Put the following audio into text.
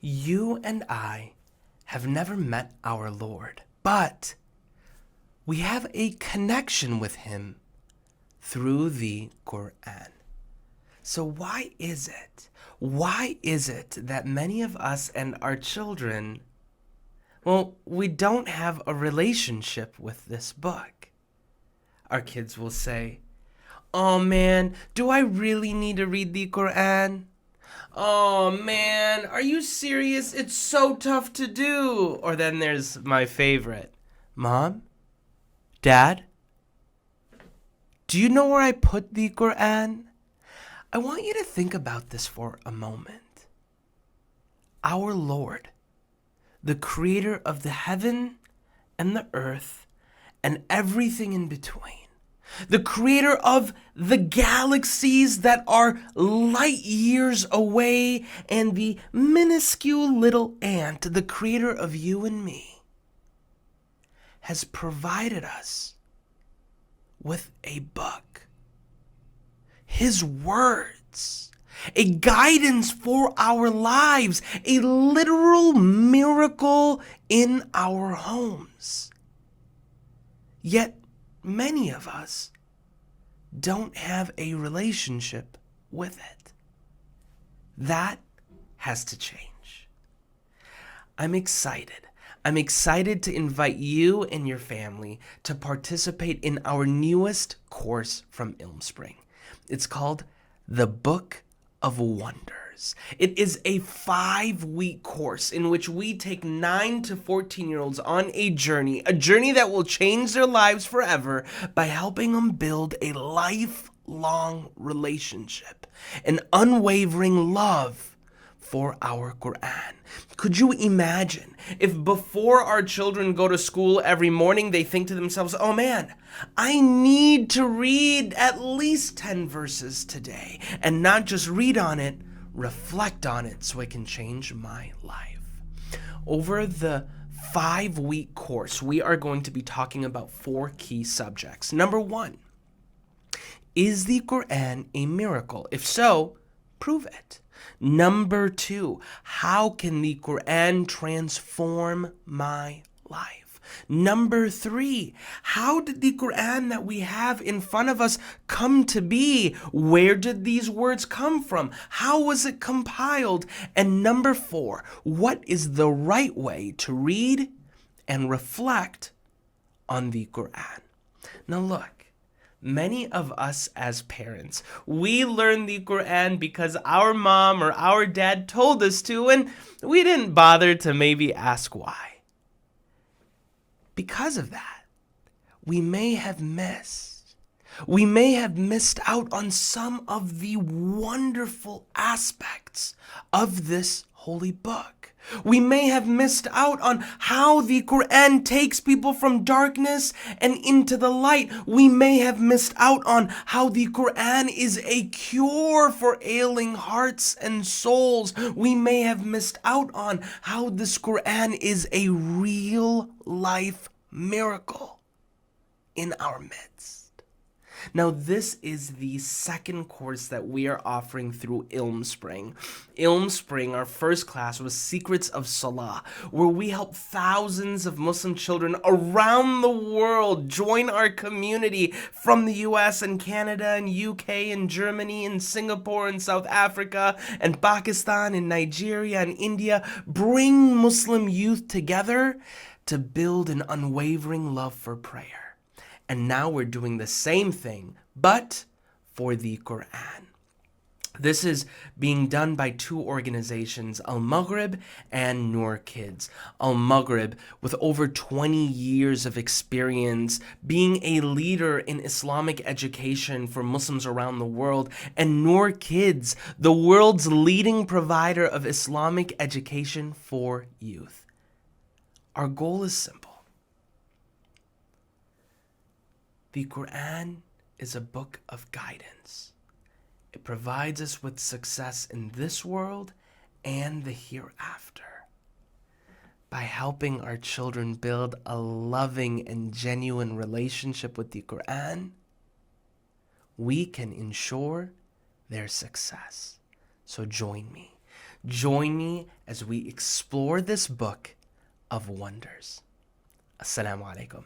You and I have never met our Lord, but we have a connection with Him through the Quran. So why is it? Why is it that many of us and our children, well, we don't have a relationship with this book? Our kids will say, "Oh man, do I really need to read the Quran? Oh man, are you serious? It's so tough to do." Or then there's my favorite. "Mom? Dad? Do you know where I put the Quran?" I want you to think about this for a moment. Our Lord, the creator of the heaven and the earth and everything in between, the creator of the galaxies that are light years away and the minuscule little ant, the creator of you and me, has provided us with a book, His words, a guidance for our lives, a literal miracle in our homes. Yet many of us don't have a relationship with it. That has to change. I'm excited. I'm excited to invite you and your family to participate in our newest course from IlmSpring. It's called The Book of Wonders. It is a 5-week course in which we take 9 to 14-year-olds on a journey that will change their lives forever by helping them build a lifelong relationship, an unwavering love for our Quran. Could you imagine if before our children go to school every morning, they think to themselves, "Oh man, I need to read at least 10 verses today," and not just read on it, reflect on it so it can change my life. Over the 5-week course, we are going to be talking about 4 key subjects. Number 1, is the Quran a miracle? If so, prove it. Number 2, how can the Quran transform my life? Number 3, how did the Quran that we have in front of us come to be? Where did these words come from? How was it compiled? And number 4, what is the right way to read and reflect on the Quran? Now look, many of us as parents, we learn the Quran because our mom or our dad told us to, and we didn't bother to maybe ask why. Because of that, we may have missed out on some of the wonderful aspects of this holy book. We may have missed out on how the Quran takes people from darkness and into the light. We may have missed out on how the Quran is a cure for ailing hearts and souls. We may have missed out on how this Quran is a real life miracle in our midst. Now, this is the second course that we are offering through IlmSpring. IlmSpring, our first class, was Secrets of Salah, where we help thousands of Muslim children around the world join our community from the US and Canada and UK and Germany and Singapore and South Africa and Pakistan and Nigeria and India. Bring Muslim youth together to build an unwavering love for prayer. And now we're doing the same thing, but for the Quran. This is being done by 2 organizations, AlMaghrib and Noor Kids. AlMaghrib, with over 20 years of experience being a leader in Islamic education for Muslims around the world, and Noor Kids, the world's leading provider of Islamic education for youth. Our goal is simple. The Quran is a book of guidance. It provides us with success in this world and the hereafter. By helping our children build a loving and genuine relationship with the Quran, we can ensure their success. So join me. Join me as we explore this book of wonders. Assalamu alaikum.